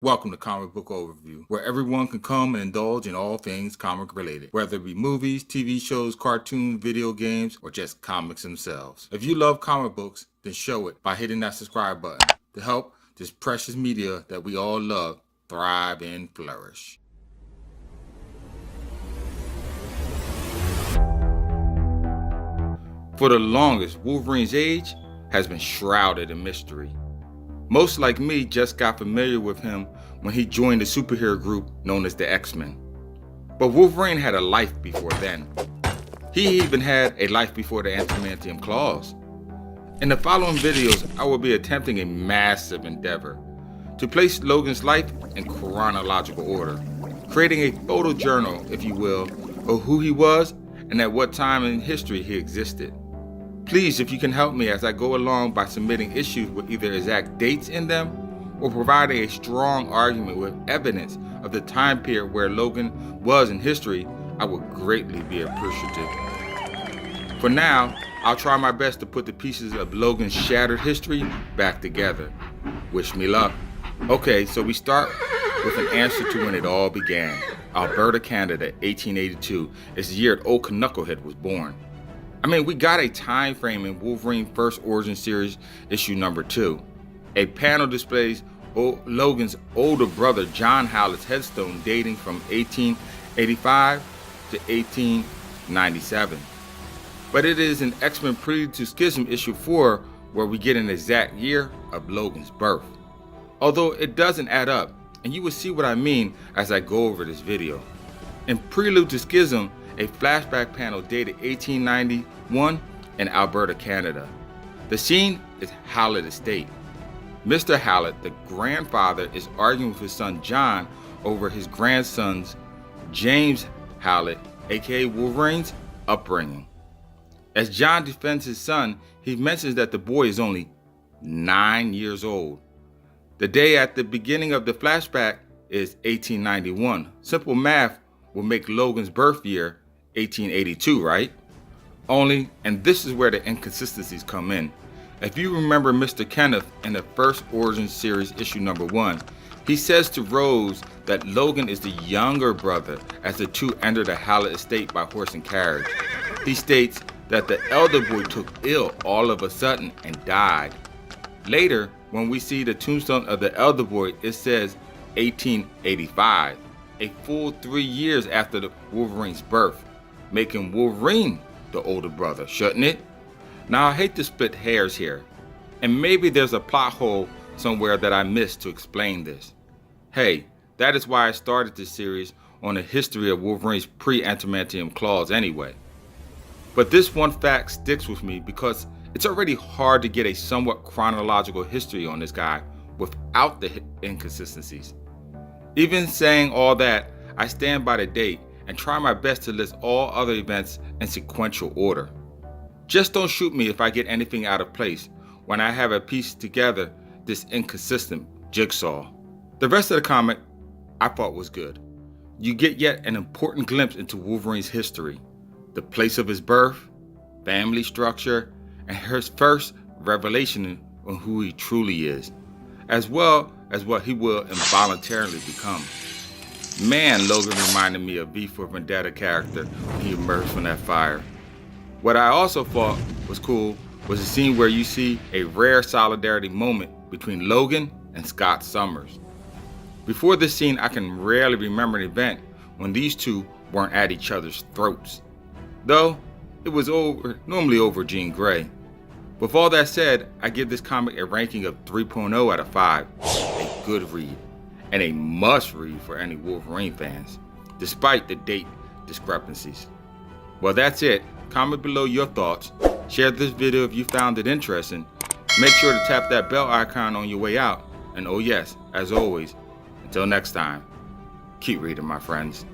Welcome to Comic Book Overview, where everyone can come and indulge in all things comic related, whether it be movies, TV shows, cartoons, video games, or just comics themselves. If you love comic books, then show it by hitting that subscribe button to help this precious media that we all love thrive and flourish. For the longest, Wolverine's age has been shrouded in mystery. Most like me just got familiar with him when he joined the superhero group known as the X-Men. But Wolverine had a life before then. He even had a life before the adamantium claws. In the following videos, I will be attempting a massive endeavor to place Logan's life in chronological order, creating a photojournal, if you will, of who he was and at what time in history he existed. Please, if you can help me as I go along by submitting issues with either exact dates in them or providing a strong argument with evidence of the time period where Logan was in history, I would greatly be appreciative. For now, I'll try my best to put the pieces of Logan's shattered history back together. Wish me luck. Okay, so we start with an answer to when it all began. Alberta, Canada, 1882 is the year that Old Knucklehead was born. We got a time frame in Wolverine First Origin Series issue number 2. A panel displays Logan's older brother John Hallett's headstone dating from 1885 to 1897. But it is in X-Men Prelude to Schism issue 4 where we get an exact year of Logan's birth. Although it doesn't add up, and you will see what I mean as I go over this video. In Prelude to Schism, a flashback panel dated 1891 in Alberta, Canada. The scene is Hallett Estate. Mr. Hallett, the grandfather, is arguing with his son John over his grandson's James Hallett, aka Wolverine's, upbringing. As John defends his son, he mentions that the boy is only 9 years old. The day at the beginning of the flashback is 1891. Simple math will make Logan's birth year 1882, right? Only, and this is where the inconsistencies come in. If you remember Mr. Kenneth in the First Origin Series issue number 1, he says to Rose that Logan is the younger brother as the two enter the Hallett estate by horse and carriage. He states that the elder boy took ill all of a sudden and died. Later, when we see the tombstone of the elder boy, it says 1885, a full 3 years after the Wolverine's birth, making Wolverine the older brother, shouldn't it? Now, I hate to split hairs here, and maybe there's a plot hole somewhere that I missed to explain this. Hey, that is why I started this series on the history of Wolverine's pre-adamantium claws anyway. But this one fact sticks with me because it's already hard to get a somewhat chronological history on this guy without the inconsistencies. Even saying all that, I stand by the date and try my best to list all other events in sequential order. Just don't shoot me if I get anything out of place when I have pieced together this inconsistent jigsaw. The rest of the comic I thought was good. You get yet an important glimpse into Wolverine's history, the place of his birth, family structure, and his first revelation on who he truly is, as well as what he will involuntarily become. Man, Logan reminded me of V for Vendetta character when he emerged from that fire. What I also thought was cool was the scene where you see a rare solidarity moment between Logan and Scott Summers. Before this scene, I can rarely remember an event when these two weren't at each other's throats. Though, it was normally over Jean Grey. With all that said, I give this comic a ranking of 3.0 out of 5. A good read, and a must read for any Wolverine fans, despite the date discrepancies. Well, that's it. Comment below your thoughts. Share this video if you found it interesting. Make sure to tap that bell icon on your way out. And oh yes, as always, until next time, keep reading, my friends.